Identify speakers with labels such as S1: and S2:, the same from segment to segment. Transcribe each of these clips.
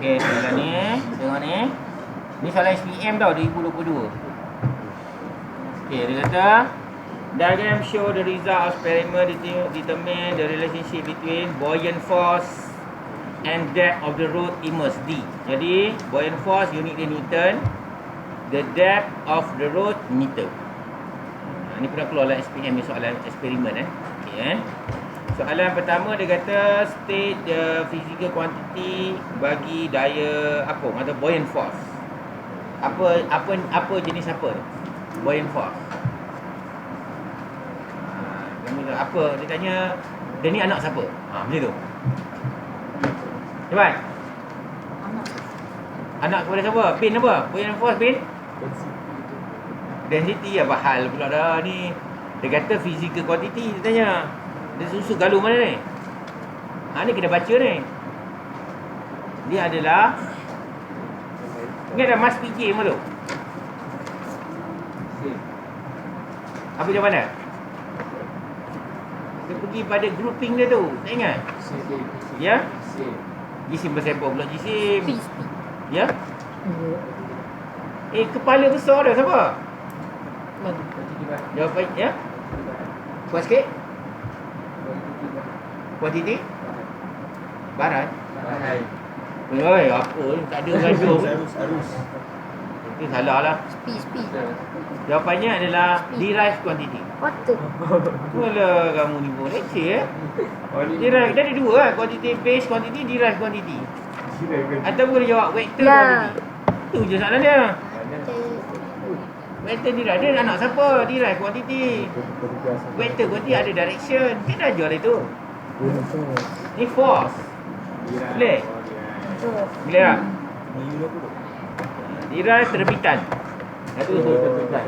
S1: Okey, soalan ni. Tengok ni. Ni soalan SPM tau, 2022. Okey, dia kata diagram show the result of experiment determine the relationship between buoyant force and depth of the road immersed D. Jadi buoyant force unit dia Newton, the depth of the road meter. Ni pernah keluar dalam SPM ni soalan eksperimen Okey Soalan pertama dia kata state the physical quantity bagi daya apa atau buoyant force. Apa jenis apa? Buoyant force. Apa dia tanya dia ni anak siapa? Macam tu. Cepat. Anak kepada siapa? Pin apa? Buoyant force pin? Density apa hal pula dah ni. Dia kata physical quantity dia tanya. Dia susu galu mana ni? Ni kena baca ni. Dia adalah ingat dah mas PJ malu. Apa jawapan dia? Dia pergi pada grouping dia tu. Tak ingat? Ya? Jisim bersepak pula jisim. Ya? Kepala besar dah siapa? Jawapan ya? Kuat sikit? Kuantiti? Barat? Oi, apa ni? Tak ada gaduh. Arus. Itu salah lah.
S2: Speed.
S1: Jawapannya adalah derived quantity.
S2: Water.
S1: Alah, kamu ni pun leceh Derived, dia ada dua lah. Quantity base quantity, derived quantity. Atau boleh jawab vector quantity. Itu je soalan dia. Vector derived, dia anak siapa? Derived quantity. Vector quantity ada direction. Kita dah jual itu. Ni force. Boleh? Boleh tak? Derived terbitan. Itu terbitan.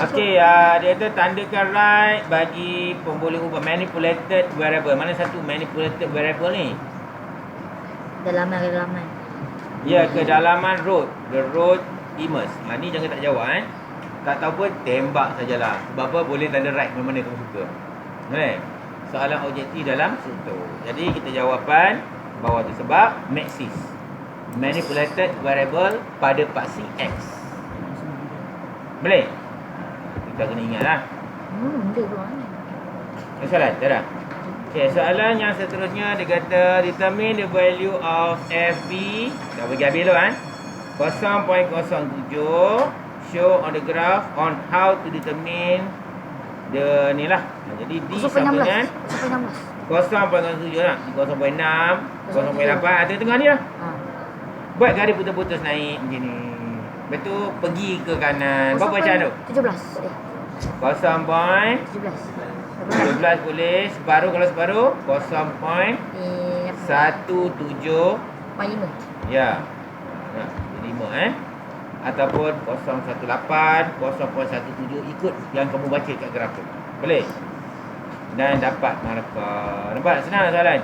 S1: Okey, dia kata tandakan right bagi pemboleh ubah manipulated variable. Mana satu manipulated variable ni?
S2: Kedalaman.
S1: Ya, kedalaman road. The road immersed. Ni jangan tak jawab Tak tahu pun tembak sajalah. Sebab apa? Boleh tanda right mana-mana kamu suka. Soalan objektif dalam situ. Jadi kita jawapan bawah tu sebab maxis. Manipulated variable pada paksi X. Boleh? Kita kena ingat lah.
S2: Boleh buat ni.
S1: Soalan? Tak ada? Okay, soalan yang seterusnya dia kata determine the value of FV. Dah bagi habis dulu 0.07 show on the graph on how to determine the ni lah. Jadi D sama dengan 0.07 lah. 0.6, 0.8 tengah-tengah ni lah. Buat garis putus-putus naik macam ni. Lepas tu pergi ke kanan. Berapa macam tu?
S2: 17.
S1: 17 boleh. Separuh kalau separuh 0.17. Ya. Jadi 5 ataupun 018, 0.17 ikut yang kamu baca kat graf tu. Boleh? Dan dapat markah. Nampak? Senang soalan.